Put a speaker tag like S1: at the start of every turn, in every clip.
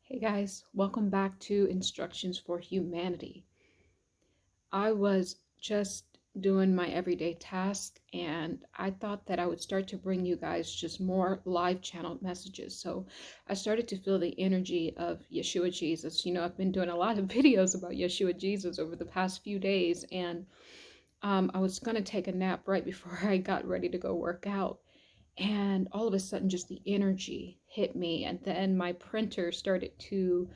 S1: Hey guys, welcome back to Instructions for Humanity. I was just doing my everyday task and I thought that I would start to bring you guys just more live channel messages. So I started to feel the energy of Yahshua Jesus. I've been doing a lot of videos about Yahshua Jesus over the past few days, and I was going to take a nap right before I got ready to go work out. And all of a sudden, just the energy hit me. And then my printer started to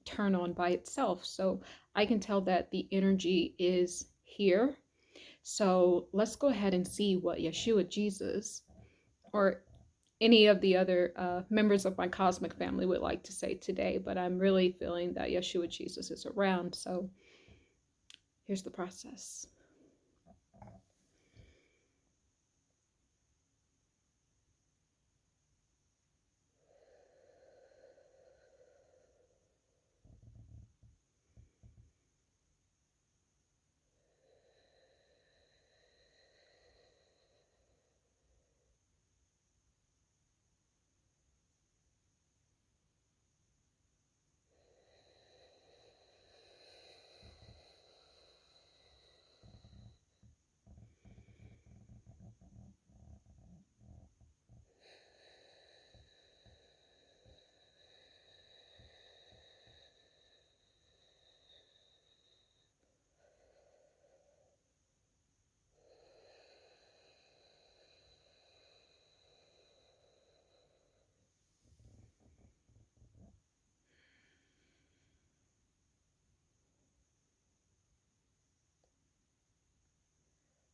S1: turn on by itself. So I can tell that the energy is here. So let's go ahead and see what Yahshua Jesus or any of the other members of my cosmic family would like to say today. But I'm really feeling that Yahshua Jesus is around. So here's the process.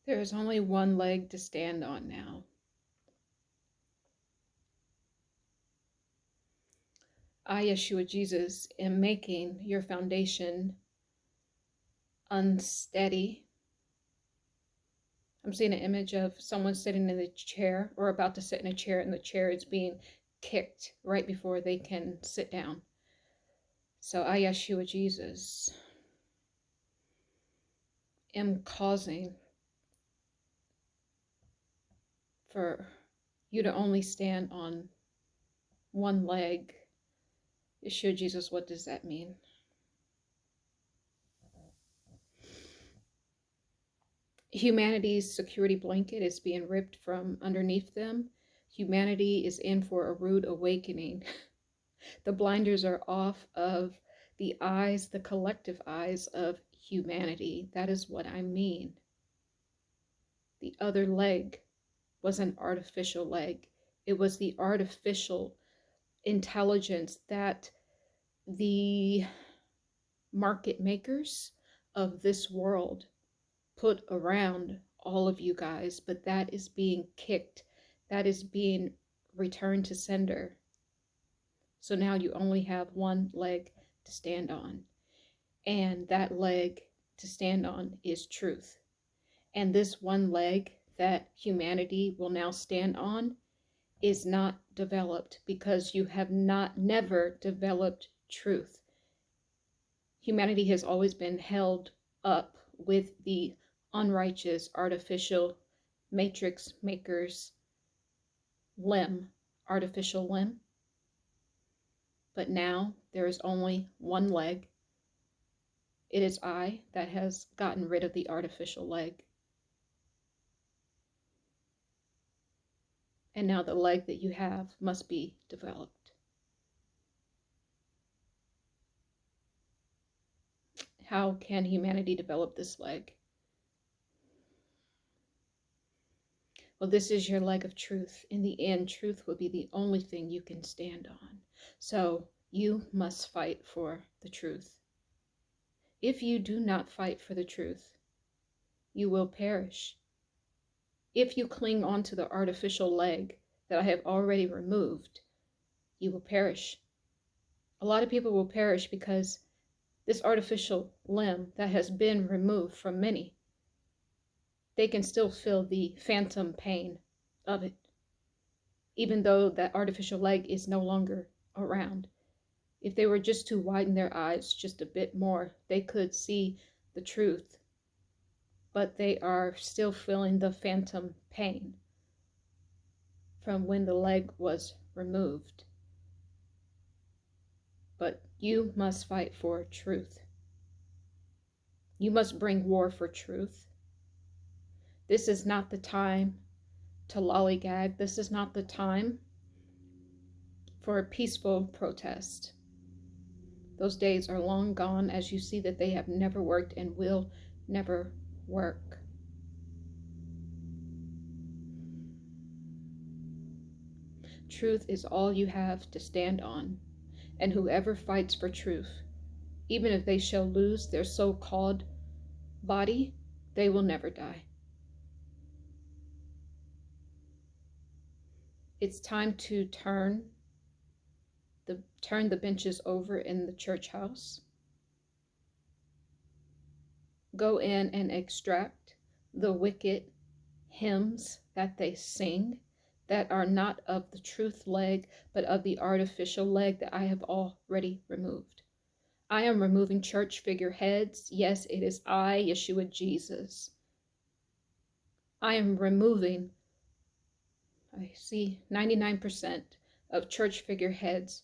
S1: There is only one leg to stand on now. I, Yahshua Jesus, am making your foundation unsteady. I'm seeing an image of someone sitting in a chair or about to sit in a chair, and the chair is being kicked right before they can sit down. So I, Yahshua Jesus, am causing for you to only stand on one leg. Yahshua Jesus, what does that mean? Humanity's security blanket is being ripped from underneath them. Humanity is in for a rude awakening. The blinders are off of the eyes, the collective eyes of humanity. That is what I mean. The other leg was an artificial leg. It was the artificial intelligence that the market makers of this world put around all of you guys, but that is being kicked. That is being returned to sender. So now you only have one leg to stand on. And that leg to stand on is truth. And this one leg that humanity will now stand on is not developed because you have never developed truth. Humanity has always been held up with the unrighteous, artificial matrix makers' artificial limb. But now there is only one leg. It is I that has gotten rid of the artificial leg. And now the leg that you have must be developed. How can humanity develop this leg? Well, this is your leg of truth. In the end, truth will be the only thing you can stand on. So you must fight for the truth. If you do not fight for the truth, you will perish. If you cling on to the artificial leg that I have already removed, you will perish. A lot of people will perish because this artificial limb that has been removed from many, they can still feel the phantom pain of it, even though that artificial leg is no longer around. If they were just to widen their eyes just a bit more, they could see the truth, but they are still feeling the phantom pain from when the leg was removed. But you must fight for truth. You must bring war for truth. This is not the time to lollygag. This is not the time for a peaceful protest. Those days are long gone, as you see that they have never worked and will never work. Truth is all you have to stand on, and whoever fights for truth, even if they shall lose their so-called body, they will never die. It's time to turn the benches over in the church house. Go in and extract the wicked hymns that they sing that are not of the truth leg, but of the artificial leg that I have already removed. I am removing church figureheads. Yes, it is I, Yahshua Jesus. I am removing, I see 99% of church figureheads,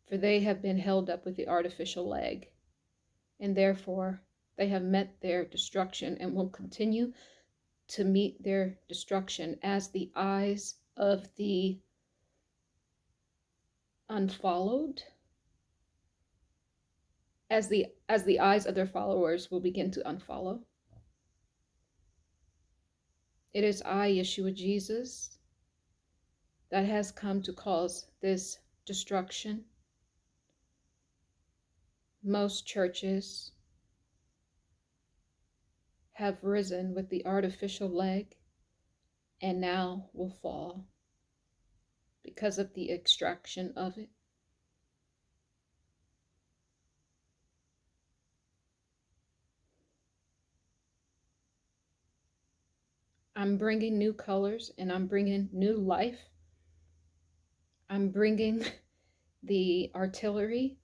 S1: for they have been held up with the artificial leg, and therefore they have met their destruction and will continue to meet their destruction as the eyes of the unfollowed, as the eyes of their followers will begin to unfollow. It is I, Yahshua Jesus, that has come to cause this destruction. Most churches have risen with the artificial leg and now will fall because of the extraction of it. I'm bringing new colors and I'm bringing new life. I'm bringing the artillery.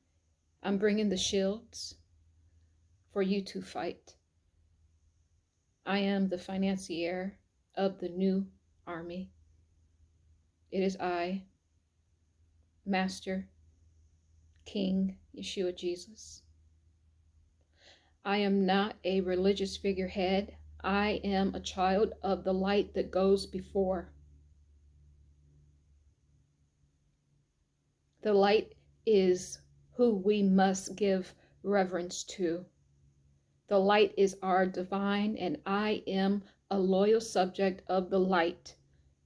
S1: I'm bringing the shields for you to fight. I am the financier of the new army. It is I, Master, King, Yahshua Jesus. I am not a religious figurehead. I am a child of the light that goes before. The light is who we must give reverence to. The light is our divine, and I am a loyal subject of the light,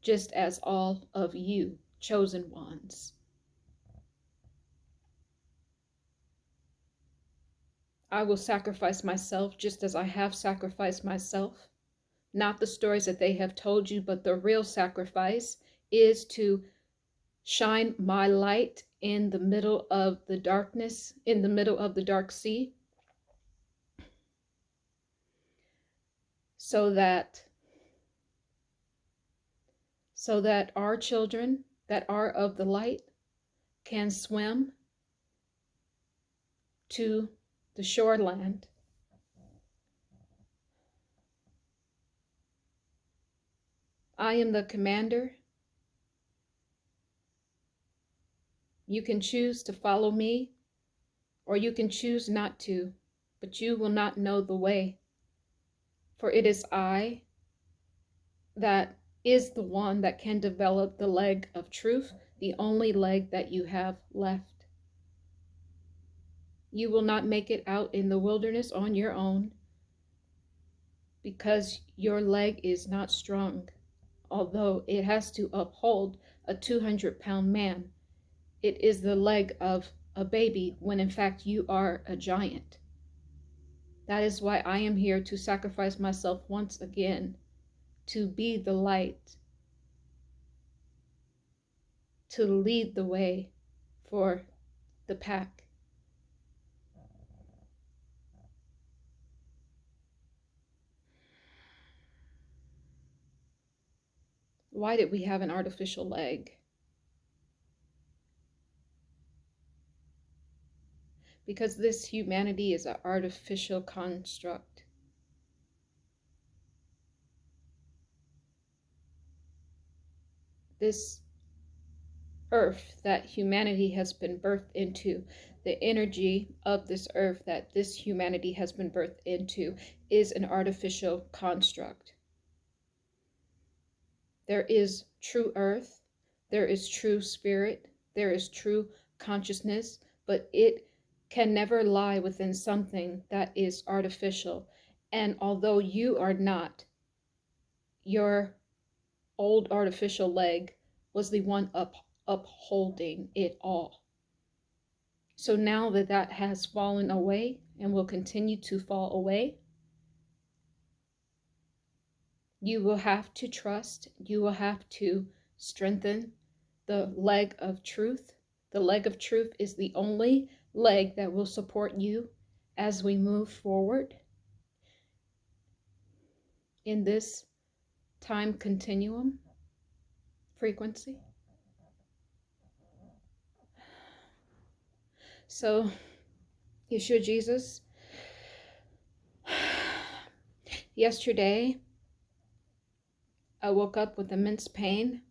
S1: just as all of you, chosen ones. I will sacrifice myself just as I have sacrificed myself. Not the stories that they have told you, but the real sacrifice is to shine my light in the middle of the darkness, in the middle of the dark sea, so that our children that are of the light can swim to the shoreland. I am the commander. You can choose to follow me, or you can choose not to, but you will not know the way. For it is I that is the one that can develop the leg of truth, the only leg that you have left. You will not make it out in the wilderness on your own, because your leg is not strong. Although it has to uphold a 200-pound man, it is the leg of a baby when in fact you are a giant. That is why I am here to sacrifice myself once again, to be the light, to lead the way for the pack. Why did we have an artificial leg? Because this humanity is an artificial construct. This earth that humanity has been birthed into, the energy of this earth that this humanity has been birthed into, is an artificial construct. There is true earth, there is true spirit, there is true consciousness, but it can never lie within something that is artificial. And although you are not, your old artificial leg was the one upholding it all. So now that that has fallen away and will continue to fall away, you will have to trust, you will have to strengthen the leg of truth. The leg of truth is the only leg that will support you as we move forward in this time continuum frequency. So, Yahshua Jesus, yesterday I woke up with immense pain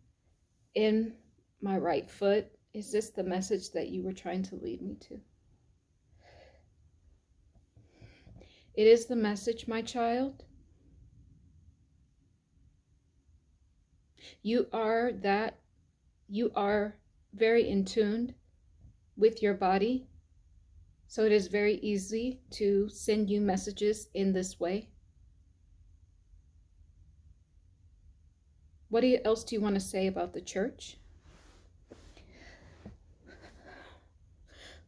S1: in my right foot. Is this the message that you were trying to lead me to? It is the message, my child. You are very in tune with your body. So it is very easy to send you messages in this way. What else do you want to say about the church?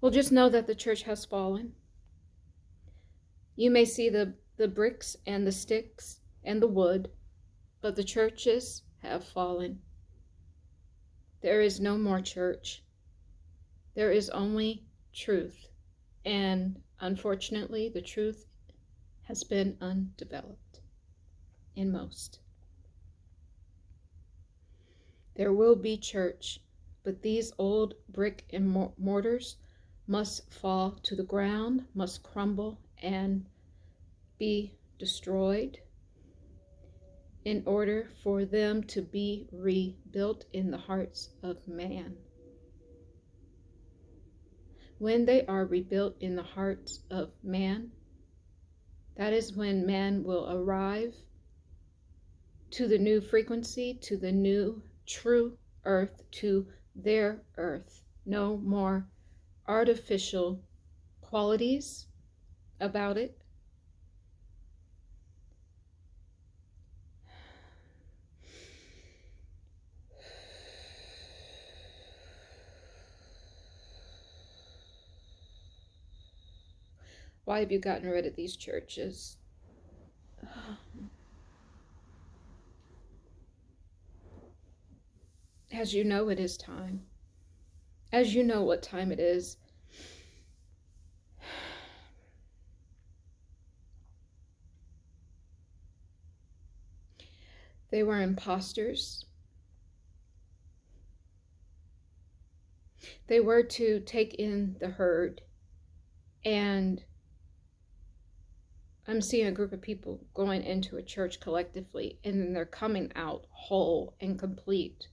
S1: Well, just know that the church has fallen. You may see the bricks and the sticks and the wood, but the churches have fallen. There is no more church. There is only truth. And unfortunately, the truth has been undeveloped in most. There will be church, but these old brick and mortars must fall to the ground, must crumble and be destroyed in order for them to be rebuilt in the hearts of man. When they are rebuilt in the hearts of man, that is when man will arrive to the new frequency, to the new true earth, to their earth. No more artificial qualities about it. Why have you gotten rid of these churches? As you know, it is time. As you know what time it is. They were imposters. They were to take in the herd. And I'm seeing a group of people going into a church collectively, and then they're coming out whole and complete.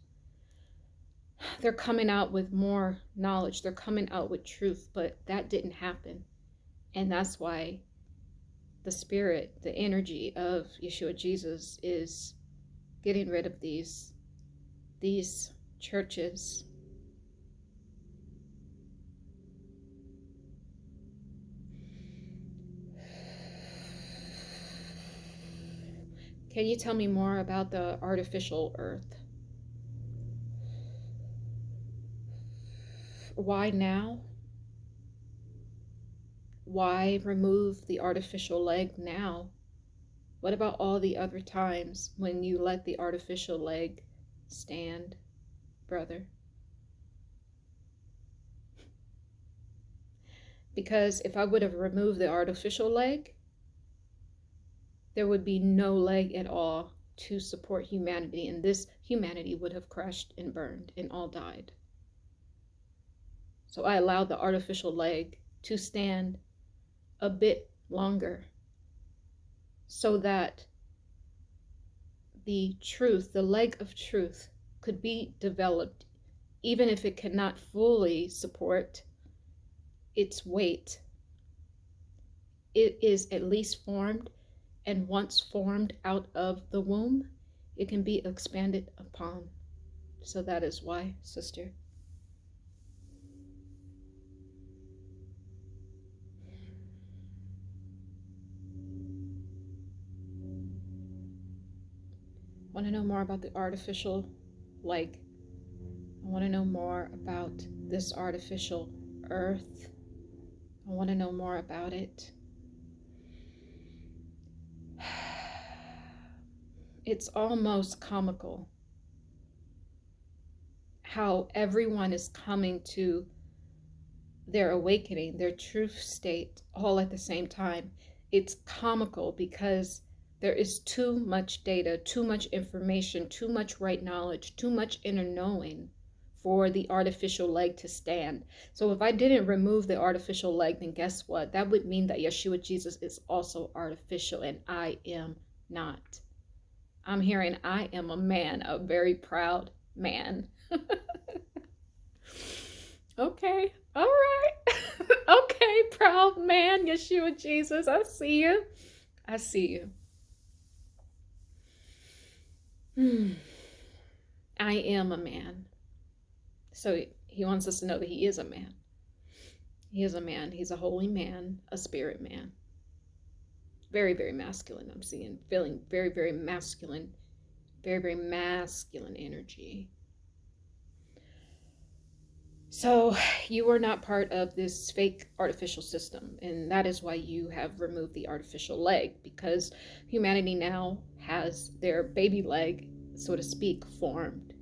S1: They're coming out with more knowledge. They're coming out with truth, but that didn't happen. And that's why the spirit, the energy of Yahshua Jesus is getting rid of these churches. Can you tell me more about the artificial earth? Why now? Why remove the artificial leg now? What about all the other times when you let the artificial leg stand, brother? Because if I would have removed the artificial leg, there would be no leg at all to support humanity, and this humanity would have crashed and burned and all died. So I allowed the artificial leg to stand a bit longer so that the truth, the leg of truth, could be developed even if it cannot fully support its weight, it is at least formed, and once formed out of the womb, it can be expanded upon. So that is why, sister. Want to know more about the artificial leg? I want to know more about this artificial earth. I want to know more about it. It's almost comical how everyone is coming to their awakening, their truth state, all at the same time. It's comical because there is too much data, too much information, too much right knowledge, too much inner knowing for the artificial leg to stand. So if I didn't remove the artificial leg, then guess what? That would mean that Yahshua Jesus is also artificial, and I am not. I'm hearing I am a man, a very proud man. Okay, all right. Okay, proud man, Yahshua Jesus. I see you. I see you. I am a man. So he wants us to know that he is a man. He is a man. He's a holy man, a spirit man. Very, very masculine, I'm seeing. Feeling very, very masculine. Very, very masculine energy. So you are not part of this fake artificial system, and that is why you have removed the artificial leg, because humanity now has their baby leg, so to speak, formed.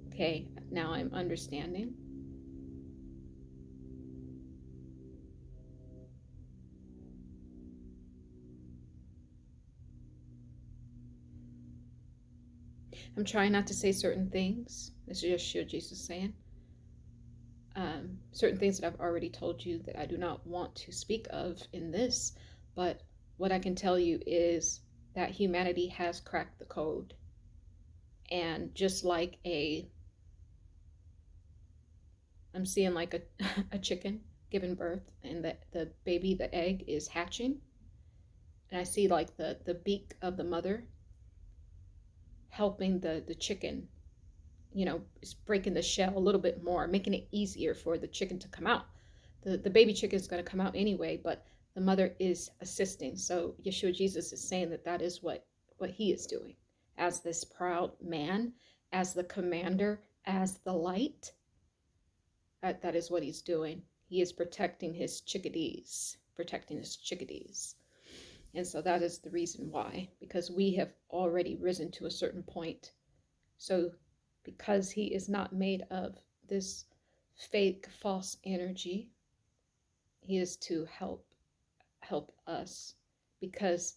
S1: Okay, now I'm understanding. I'm trying not to say certain things. This is Yahshua Jesus saying. Certain things that I've already told you that I do not want to speak of in this, but what I can tell you is that humanity has cracked the code. And just like I'm seeing like a chicken giving birth, and the baby, the egg is hatching. And I see like the beak of the mother helping the chicken, is breaking the shell a little bit more, making it easier for the chicken to come out. The baby chicken is going to come out anyway, but the mother is assisting. So Yahshua Jesus is saying that is what he is doing as this proud man, as the commander, as the light. That is what he's doing. He is protecting his chickadees, And so that is the reason why, because we have already risen to a certain point. So because he is not made of this fake, false energy, he is to help us, because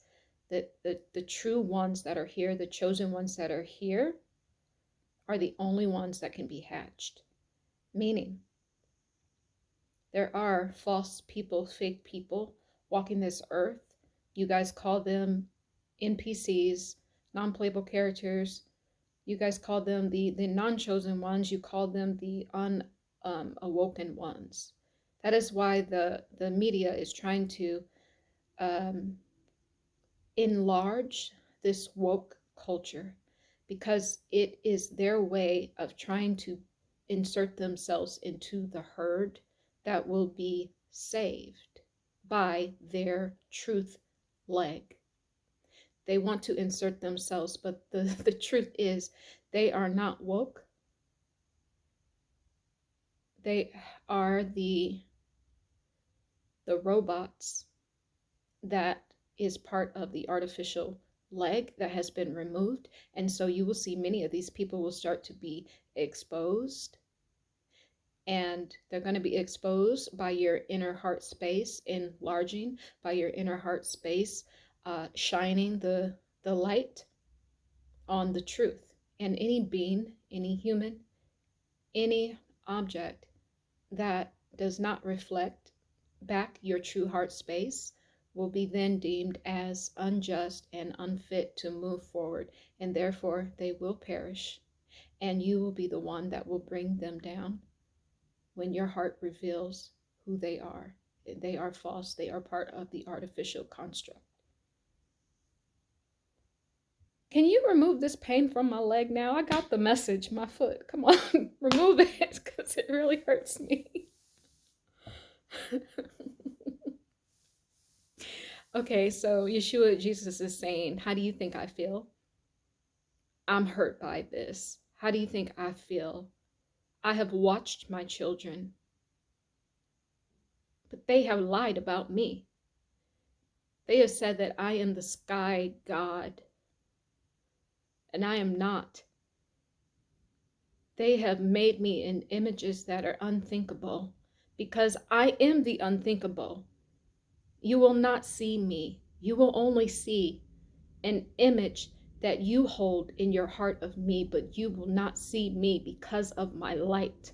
S1: the true ones that are here, the chosen ones that are here, are the only ones that can be hatched. Meaning, there are false people, fake people walking this earth. You guys call them NPCs, non-playable characters. You guys call them the non-chosen ones. You call them the unawoken ones. That is why the media is trying to enlarge this woke culture, because it is their way of trying to insert themselves into the herd that will be saved by their truth leg. They want to insert themselves, but the truth is they are not woke. They are the robots that is part of the artificial leg that has been removed. And so you will see many of these people will start to be exposed, and they're going to be exposed by your inner heart space enlarging, by your inner heart space shining the light on the truth. And any being, any human, any object that does not reflect back your true heart space will be then deemed as unjust and unfit to move forward, and therefore they will perish. and you will be the one that will bring them down when your heart reveals who they are. They are false. They are part of the artificial construct. Can you remove this pain from my leg now? I got the message, my foot. Come on, remove it because it really hurts me. Okay, so Yahshua Jesus is saying, how do you think I feel? I'm hurt by this. How do you think I feel? I have watched my children, but they have lied about me. They have said that I am the sky god, and I am not. They have made me in images that are unthinkable, because I am the unthinkable. You will not see me. You will only see an image that you hold in your heart of me, but you will not see me because of my light.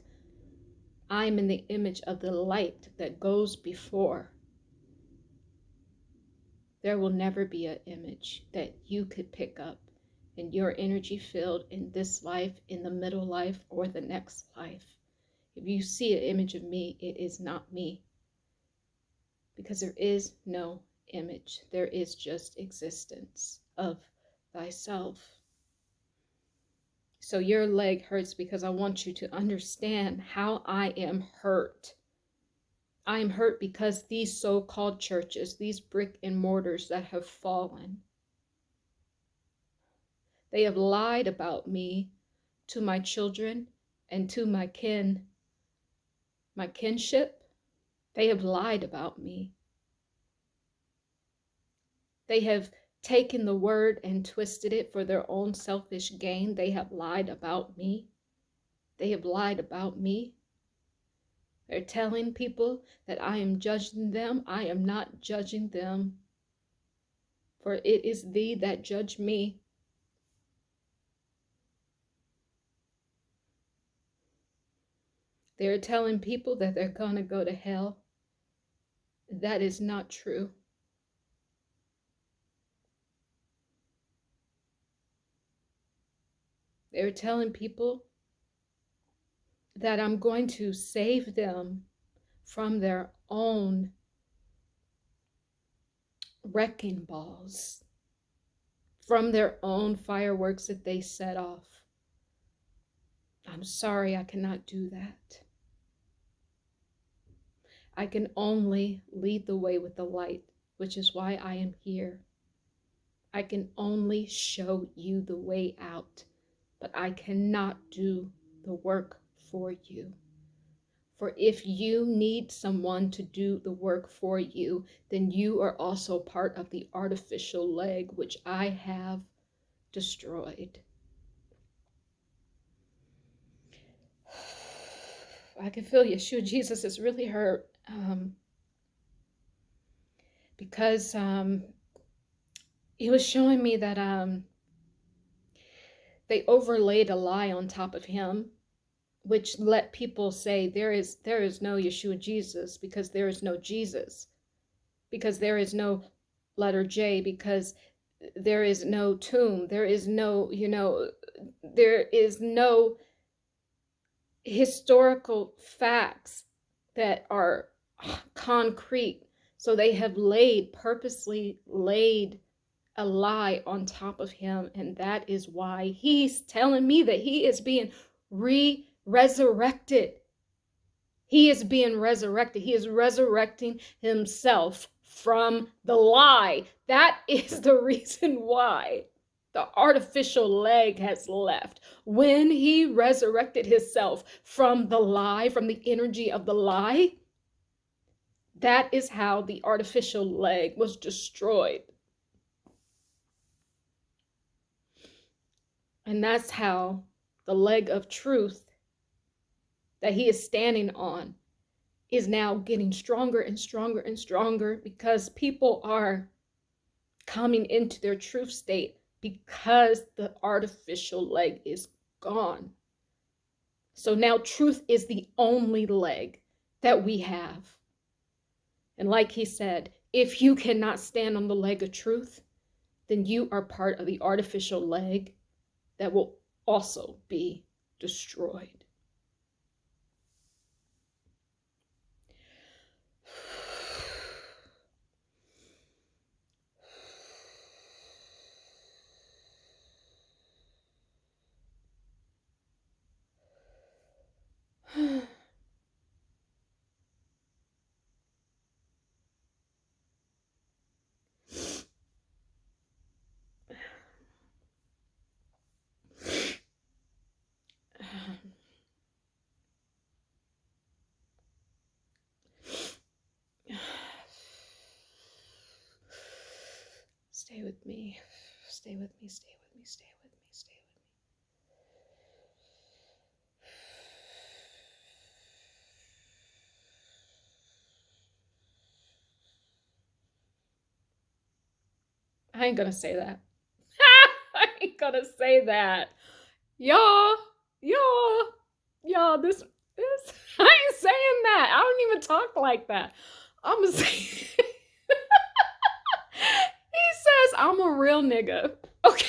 S1: I'm in the image of the light that goes before. There will never be an image that you could pick up in your energy field in this life, in the middle life, or the next life. If you see an image of me, it is not me. Because there is no image. There is just existence of thyself. So your leg hurts because I want you to understand how I am hurt. I am hurt because these so-called churches, these brick and mortars that have fallen, they have lied about me to my children and to my kinship. They have lied about me. They have taken the word and twisted it for their own selfish gain. They have lied about me. They have lied about me. They're telling people that I am judging them. I am not judging them. For it is thee that judge me. They're telling people that they're going to go to hell. That is not true. They're telling people that I'm going to save them from their own wrecking balls, from their own fireworks that they set off. I'm sorry, I cannot do that. I can only lead the way with the light, which is why I am here. I can only show you the way out, but I cannot do the work for you. For if you need someone to do the work for you, then you are also part of the artificial leg, which I have destroyed. I can feel Yahshua Jesus is really hurt because he was showing me that they overlaid a lie on top of him, which let people say there is no Yahshua Jesus, because there is no Jesus, because there is no letter J, because there is no tomb, there is no, there is no historical facts that are concrete. So they have purposely laid a lie on top of him, and that is why he's telling me that he is being resurrected. He is being resurrected. He is resurrecting himself from the lie. That is the reason why the artificial leg has left. When he resurrected himself from the lie, from the energy of the lie, that is how the artificial leg was destroyed. And that's how the leg of truth that he is standing on is now getting stronger and stronger and stronger, because people are coming into their truth state because the artificial leg is gone. So now truth is the only leg that we have. And like he said, if you cannot stand on the leg of truth, then you are part of the artificial leg that will also be destroyed. Stay with me. Stay with me. Stay with me. Stay with me. Stay with me. I ain't gonna say that. I ain't gonna say that. Y'all, this, I ain't saying that. I don't even talk like that. I'm gonna say, he says I'm a real nigga. Okay.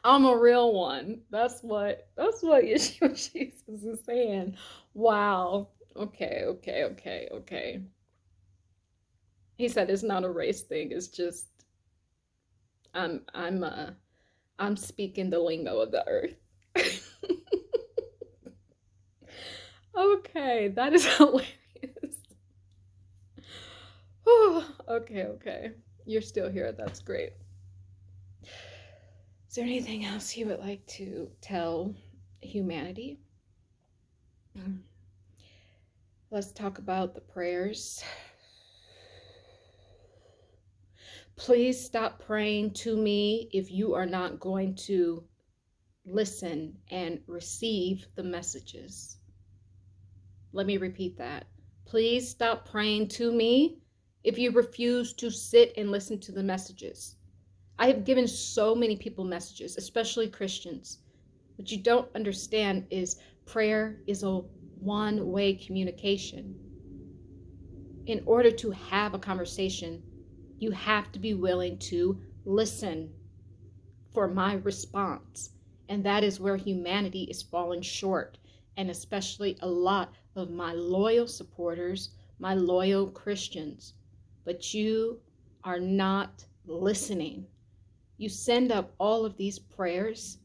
S1: I'm a real one. That's what Yahshua Jesus is saying. Wow. Okay. He said it's not a race thing. It's just I'm speaking the lingo of the earth. Okay, that is hilarious. Okay. You're still here. That's great. Is there anything else you would like to tell humanity? Let's talk about the prayers. Please stop praying to me if you are not going to listen and receive the messages. Let me repeat that. Please stop praying to me if you refuse to sit and listen to the messages. I have given so many people messages, especially Christians. What you don't understand is prayer is a one-way communication. In order to have a conversation, you have to be willing to listen for my response. And that is where humanity is falling short. And especially a lot of my loyal supporters, my loyal Christians. But you are not listening. You send up all of these prayers,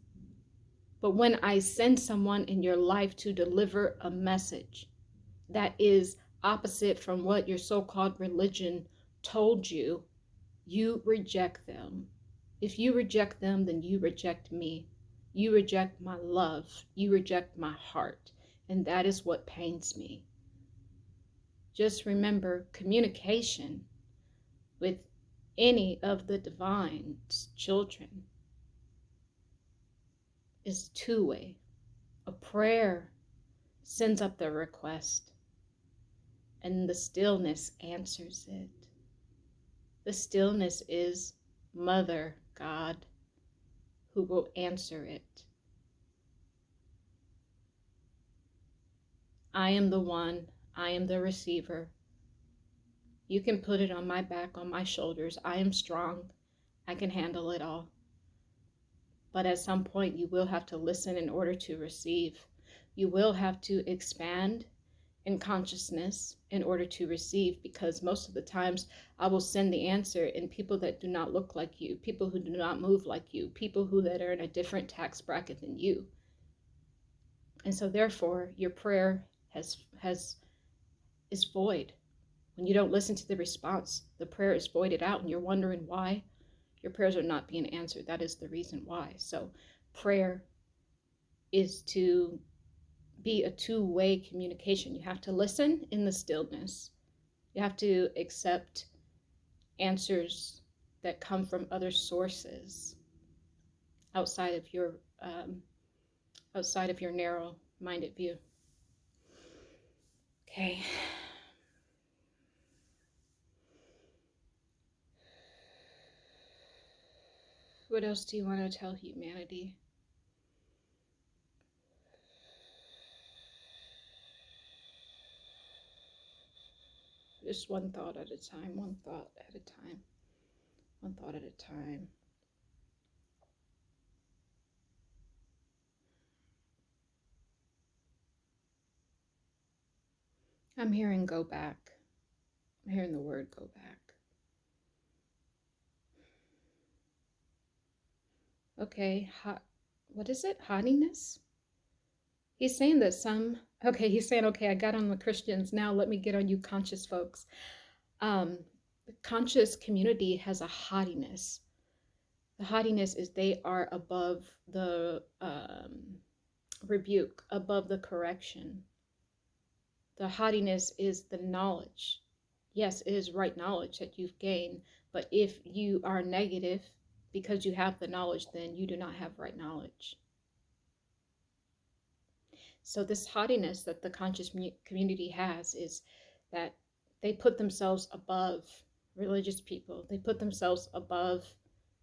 S1: but when I send someone in your life to deliver a message that is opposite from what your so-called religion told you, you reject them. If you reject them, then you reject me. You reject my love. You reject my heart. And that is what pains me. Just remember, communication with any of the divine's children is two-way. A prayer sends up the request, and the stillness answers it. The stillness is Mother God who will answer it. I am the one. I am the receiver. You can put it on my back, on my shoulders. I am strong. I can handle it all. But at some point, you will have to listen in order to receive. You will have to expand in consciousness in order to receive, because most of the times I will send the answer in people that do not look like you, people who do not move like you, people who that are in a different tax bracket than you. And so therefore, your prayer is void. When you don't listen to the response, the prayer is voided out, and you're wondering why your prayers are not being answered. That is the reason why. So prayer is to be a two-way communication. You have to listen in the stillness. You have to accept answers that come from other sources outside of your narrow-minded view. Okay. What else do you want to tell humanity? Just one thought at a time, one thought at a time, one thought at a time. I'm hearing go back. I'm hearing the word go back. Okay, what is it? Haughtiness? He's saying that he's saying, okay, I got on the Christians. Now let me get on you conscious folks. The conscious community has a haughtiness. The haughtiness is they are above the rebuke, above the correction. The haughtiness is the knowledge. Yes, it is right knowledge that you've gained, but if you are negative because you have the knowledge, then you do not have right knowledge. So this haughtiness that the conscious community has is that they put themselves above religious people. They put themselves above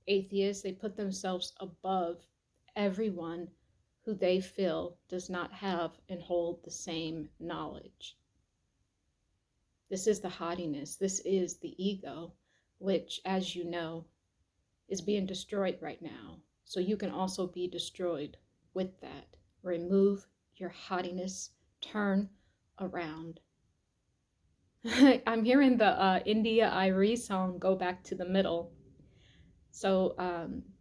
S1: atheists. They put themselves above everyone who they feel does not have and hold the same knowledge. This is the haughtiness. This is the ego, which, as you know, is being destroyed right now. So you can also be destroyed with that. Remove your haughtiness. Turn around. I'm hearing the India Irie song, Go Back to the Middle. So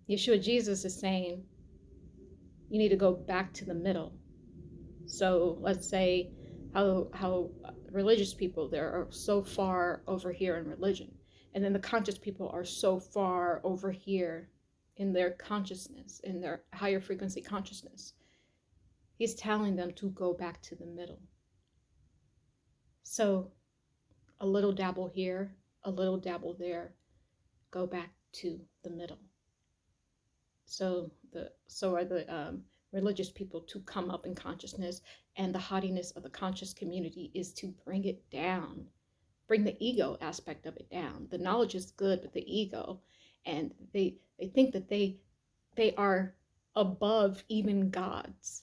S1: Yahshua Jesus is saying you need to go back to the middle. So let's say how religious people there are so far over here in religion, and then the conscious people are so far over here in their consciousness, in their higher frequency consciousness. He's telling them to go back to the middle. So a little dabble here, a little dabble there, go back to the middle. So are the religious people to come up in consciousness, and the haughtiness of the conscious community is to bring it down, bring the ego aspect of it down. The knowledge is good, but the ego, and they think that they are above even gods.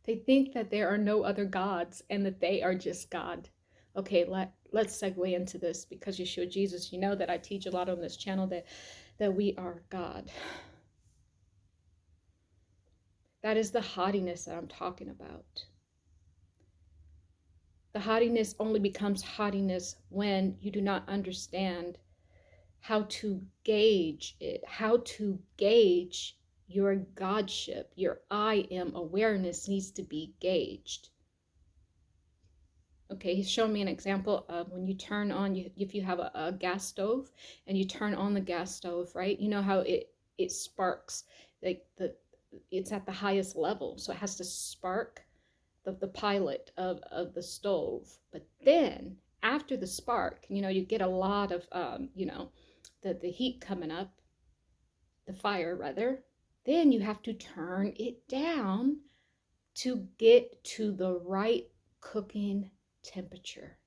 S1: They think that there are no other gods and that they are just God. Okay, let's segue into this, because Yahshua Jesus, you know that I teach a lot on this channel that we are God. That is the haughtiness that I'm talking about. The haughtiness only becomes haughtiness when you do not understand how to gauge it, how to gauge your godship. Your I am awareness needs to be gauged. Okay, he's showing me an example of when you turn on, if you have a gas stove and you turn on the gas stove, right? You know how it sparks, like it's at the highest level, so it has to spark the pilot of the stove. But then after the spark, you get a lot of the heat coming up, the fire rather. Then you have to turn it down to get to the right cooking temperature.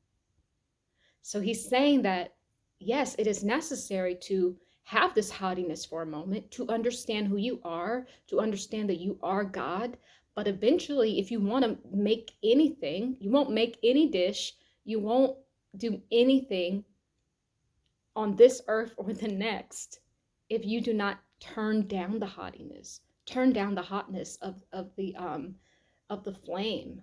S1: So he's saying that yes, it is necessary to have this haughtiness for a moment, to understand who you are, to understand that you are God. But eventually, if you want to make anything, you won't make any dish, you won't do anything on this earth or the next if you do not turn down the haughtiness, turn down the hotness of the flame.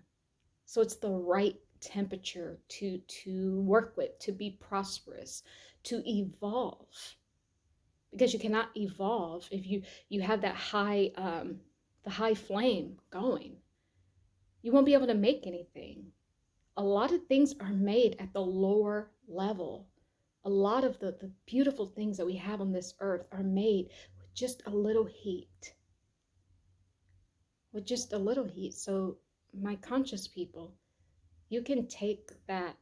S1: So it's the right temperature to work with, to be prosperous, to evolve. Because you cannot evolve if you have that high the high flame going. You won't be able to make anything. A lot of things are made at the lower level. A lot of the beautiful things that we have on this earth are made with just a little heat. With just a little heat. So my conscious people, you can take that.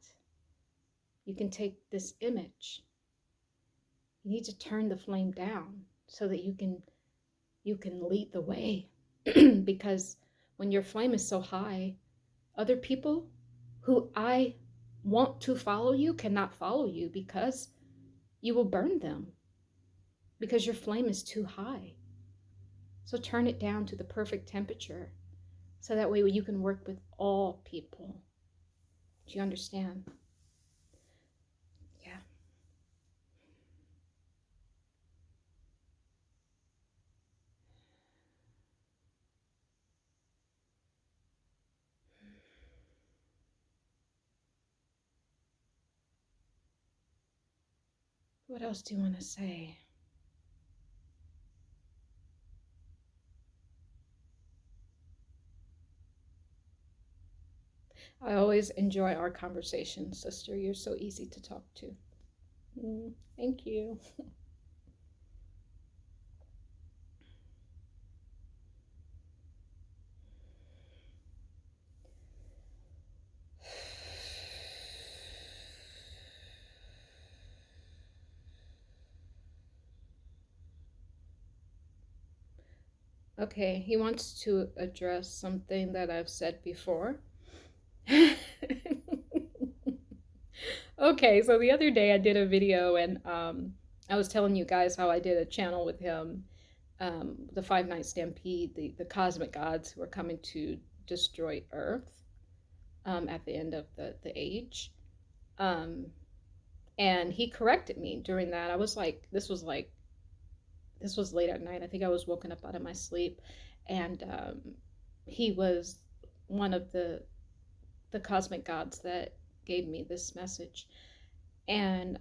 S1: You can take this image. You need to turn the flame down so that you can lead the way. Because when your flame is so high, other people who I want to follow you cannot follow you, because you will burn them, because your flame is too high. So turn it down to the perfect temperature, so that way you can work with all people. Do you understand? Yeah. What else do you want to say? I always enjoy our conversation, sister. You're so easy to talk to. Thank you. Okay, he wants to address something that I've said before. Okay, so the other day I did a video and I was telling you guys how I did a channel with him, the 5 Night Stampede, the cosmic gods who are coming to destroy Earth at the end of the age. And he corrected me during that. I was like, this was late at night. I think I was woken up out of my sleep, and he was one of the cosmic gods that gave me this message. And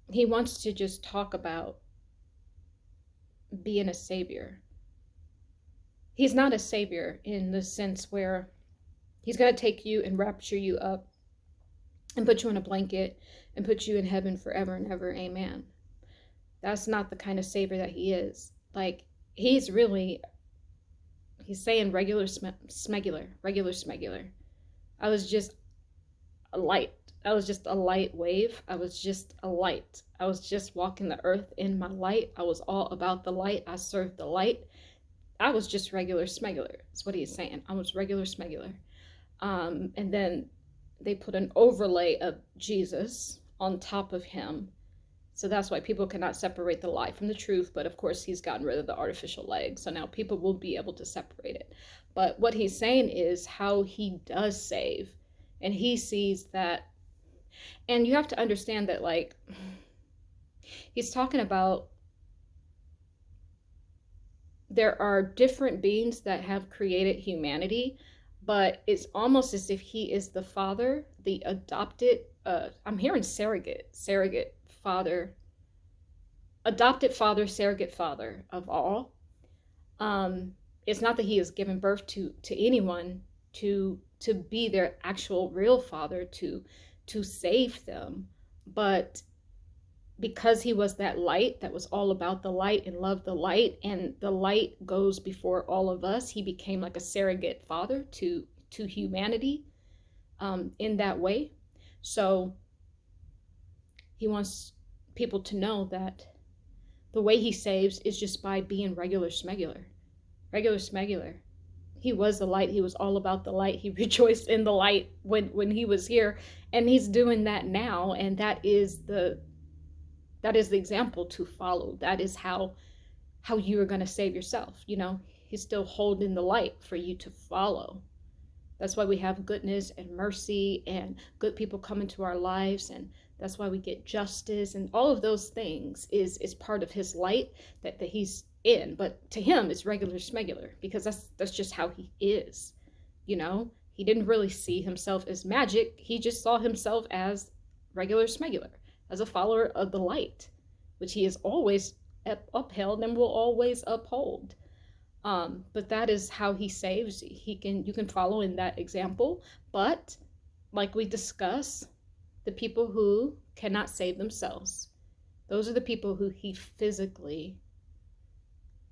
S1: he wants to just talk about being a savior. He's not a savior in the sense where he's going to take you and rapture you up and put you in a blanket and put you in heaven forever and ever. Amen. That's not the kind of savior that he is. Like, he's saying regular smegular. I was just a light. I was just a light wave. I was just a light. I was just walking the earth in my light. I was all about the light. I served the light. I was just regular smegular. That's what he's saying. I was regular smegular. And then they put an overlay of Jesus on top of him. So that's why people cannot separate the lie from the truth. But of course, he's gotten rid of the artificial legs. So now people will be able to separate it. But what he's saying is how he does save. And he sees that. And you have to understand that, like, he's talking about there are different beings that have created humanity, but it's almost as if he is the father, the adopted, I'm hearing surrogate father, adopted father, surrogate father of all. It's not that he has given birth to anyone to be their actual real father, to save them, but because he was that light that was all about the light and loved the light, and the light goes before all of us, he became like a surrogate father to humanity in that way. So he wants people to know that the way he saves is just by being regular smegular. He was the light. He was all about the light. He rejoiced in the light when he was here, and he's doing that now. And that is the example to follow. That is how you are going to save yourself. You know, he's still holding the light for you to follow. That's why we have goodness and mercy and good people come into our lives, and that's why we get justice, and all of those things is part of his light that he's in. But to him, it's regular smegular, because that's just how he is. You know, he didn't really see himself as magic. He just saw himself as regular smegular, as a follower of the light, which he has always upheld and will always uphold. But that is how he saves. You can follow in that example. But like we discuss, the people who cannot save themselves, those are the people who he physically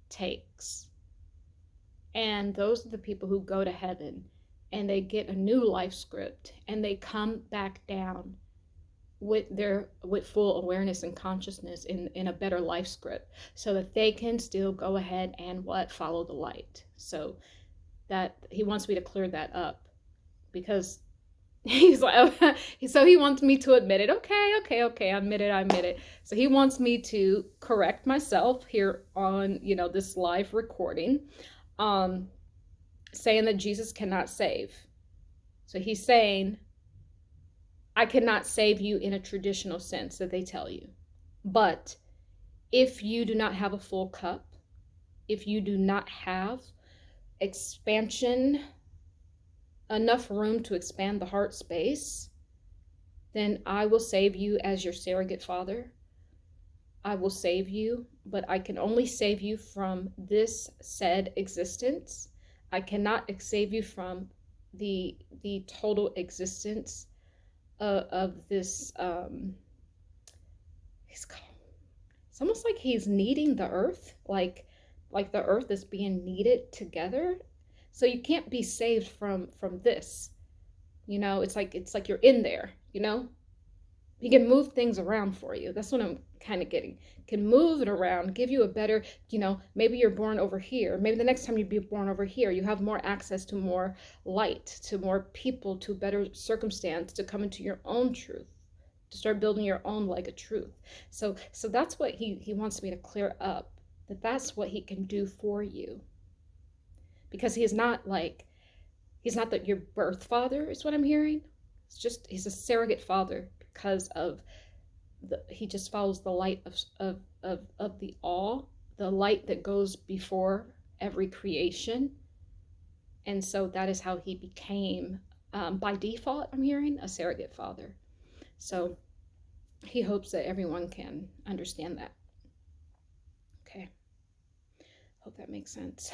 S1: takes. And those are the people who go to heaven and they get a new life script and they come back down with full awareness and consciousness in a better life script, so that they can still go ahead and follow the light. So that he wants me to clear that up, because he's like, so he wants me to admit it. Okay, I admit it. So he wants me to correct myself here on, this live recording, saying that Jesus cannot save. So he's saying, I cannot save you in a traditional sense that they tell you. But if you do not have a full cup, if you do not have expansion, enough room to expand the heart space, then I will save you as your surrogate father. I will save you, but I can only save you from this said existence. I cannot save you from the total existence of this. It's almost like he's kneading the earth, like the earth is being kneaded together. So you can't be saved from this. It's like you're in there. He can move things around for you. That's what I'm kind of getting. Can move it around, give you a better, maybe you're born over here. Maybe the next time you be born over here, you have more access to more light, to more people, to better circumstance, to come into your own truth, to start building your own like a truth. So that's what he wants me to clear up, that's what he can do for you. Because he's not your birth father, is what I'm hearing. He's a surrogate father because of he just follows the light of the all, the light that goes before every creation. And so that is how he became, by default, I'm hearing, a surrogate father. So he hopes that everyone can understand that. Okay. Hope that makes sense.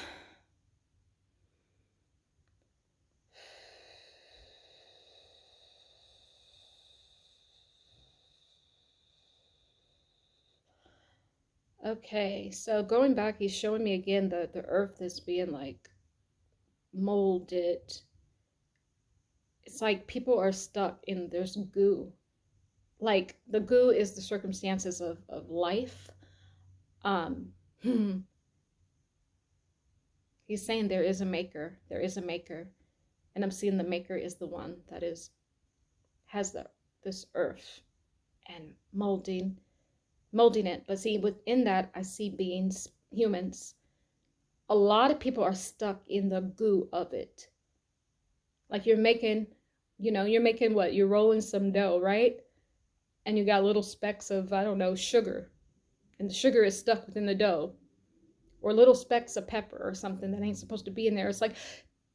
S1: Okay, so going back, he's showing me again the earth is being like molded. It's like people are stuck in there's goo. Like the goo is the circumstances of life. He's saying there is a maker. There is a maker. And I'm seeing the maker is the one that has this earth and molding it. But see, within that, I see beings, humans. A lot of people are stuck in the goo of it. Like you're making what? You're rolling some dough, right? And you got little specks of, I don't know, sugar. And the sugar is stuck within the dough. Or little specks of pepper or something that ain't supposed to be in there. It's like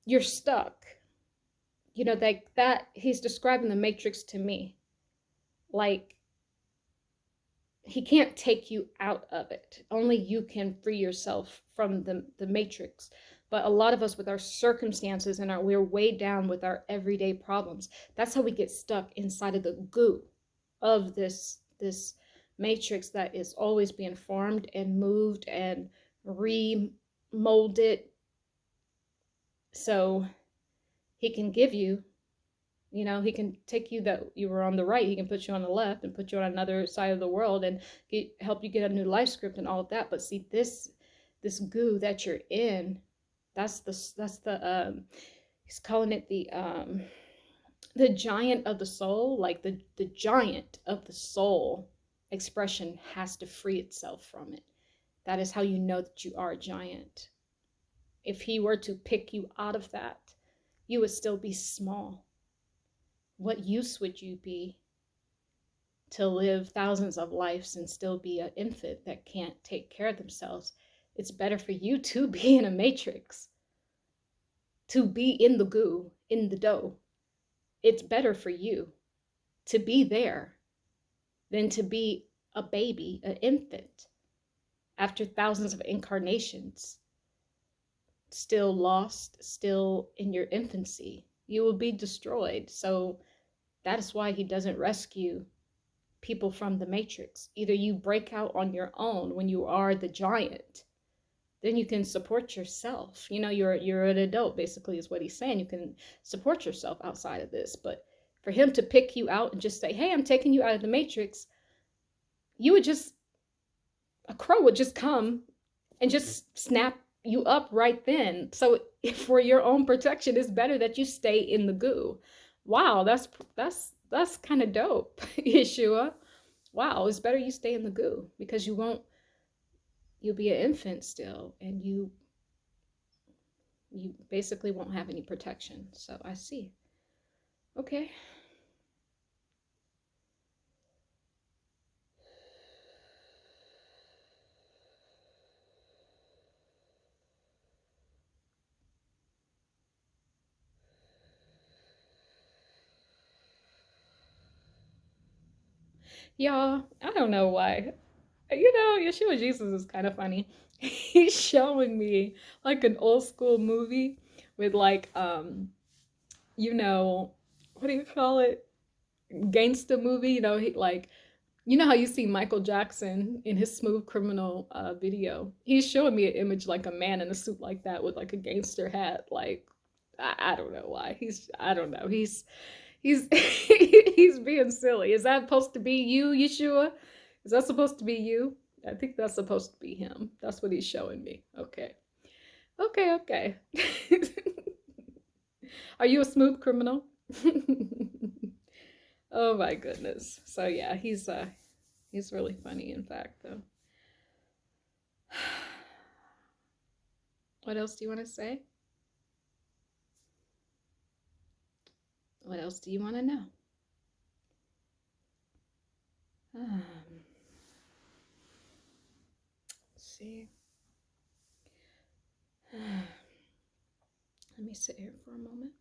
S1: you're stuck. That he's describing the matrix to me. Like he can't take you out of it. Only you can free yourself from the matrix. But a lot of us with our circumstances and we're weighed down with our everyday problems. That's how we get stuck inside of the goo of this matrix that is always being formed and moved and remolded. So he can give you, he can take you that you were on the right, he can put you on the left and put you on another side of the world and help you get a new life script and all of that. But see, this goo that you're in, that's the he's calling it the giant of the soul. Like the giant of the soul expression has to free itself from it. That is how you know that you are a giant. If he were to pick you out of that, you would still be small. What use would you be to live thousands of lives and still be an infant that can't take care of themselves? It's better for you to be in a matrix, to be in the goo, in the dough. It's better for you to be there than to be a baby, an infant, after thousands of incarnations, still lost, still in your infancy. You will be destroyed. So that is why he doesn't rescue people from the matrix. Either you break out on your own when you are the giant, then you can support yourself. You're an adult, basically, is what he's saying. You can support yourself outside of this. But for him to pick you out and just say, hey, I'm taking you out of the matrix, a crow would just come and just snap you up right then. So for your own protection, it's better that you stay in the goo. Wow, that's kind of dope, Yeshua. Wow, it's better you stay in the goo because you'll be an infant still, and you basically won't have any protection. So I see. Okay. Y'all, I don't know why. You know, Yahshua Jesus is kind of funny. He's showing me like an old school movie with like you know, what do you call it? Gangsta movie, you know, he like you know how you see Michael Jackson in his Smooth Criminal video. He's showing me an image like a man in a suit like that with like a gangster hat. Like I don't know why. I don't know. He's he's being silly. Is that supposed to be you, Yeshua? Is that supposed to be you? I think that's supposed to be him. That's what he's showing me. Okay. Okay, okay. Are you a smooth criminal? Oh my goodness. So yeah, he's really funny in fact though. What else do you want to say? What else do you want to know? Let's see. Let me sit here for a moment.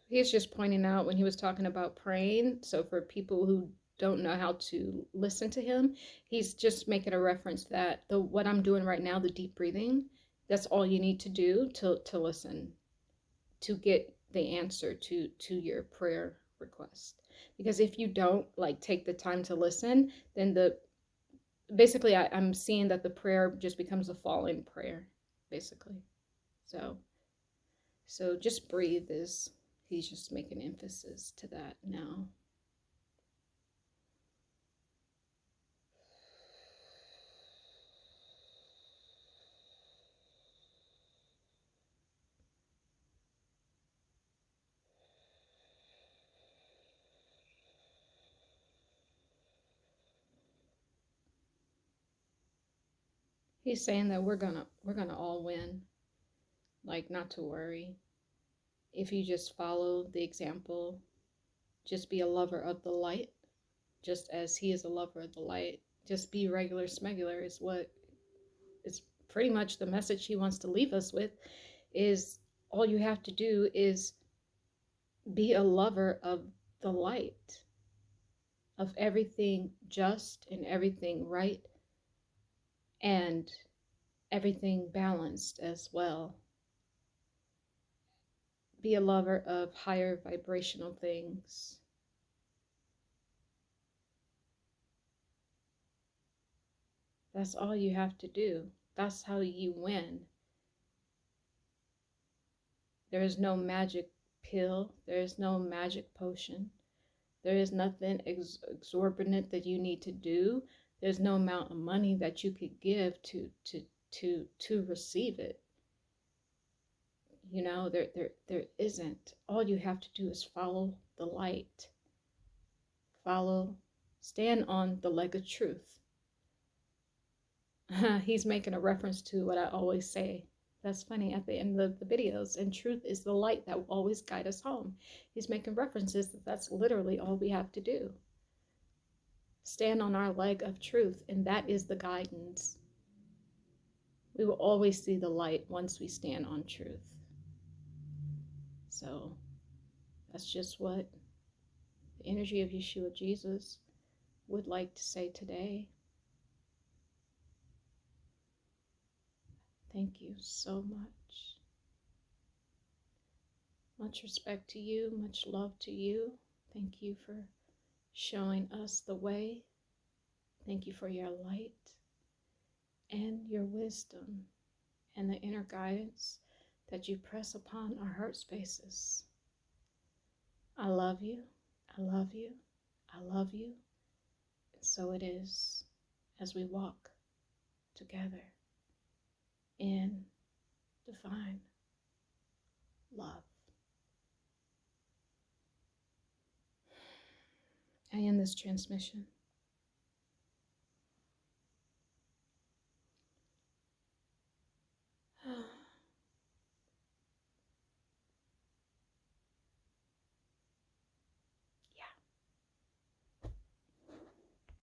S1: He's just pointing out when he was talking about praying. So for people who don't know how to listen to him, he's just making a reference that the what I'm doing right now, the deep breathing, that's all you need to do to listen, to get the answer to your prayer request. Because if you don't like take the time to listen, then the basically I'm seeing that the prayer just becomes a falling prayer, basically. So just breathe is he's just making emphasis to that now. He's saying that we're gonna all win. Like not to worry. If you just follow the example, just be a lover of the light, just as he is a lover of the light. Just be regular smegular is what is pretty much the message he wants to leave us with is all you have to do is be a lover of the light, of everything just and everything right and everything balanced as well. Be a lover of higher vibrational things. That's all you have to do. That's how you win. There is no magic pill. There is no magic potion. There is nothing exorbitant that you need to do. There's no amount of money that you could give to receive it. You know, there isn't. All you have to do is follow the light. Follow, stand on the leg of truth. He's making a reference to what I always say. That's funny at the end of the videos. And truth is the light that will always guide us home. He's making references that that's literally all we have to do. Stand on our leg of truth, and that is the guidance. We will always see the light once we stand on truth. So that's just what the energy of Yahshua Jesus would like to say today. Thank you so much. Much respect to you, much love to you. Thank you for showing us the way. Thank you for your light and your wisdom and the inner guidance that you press upon our heart spaces. I love you. I love you. I love you. And so it is as we walk together in divine love. I end this transmission.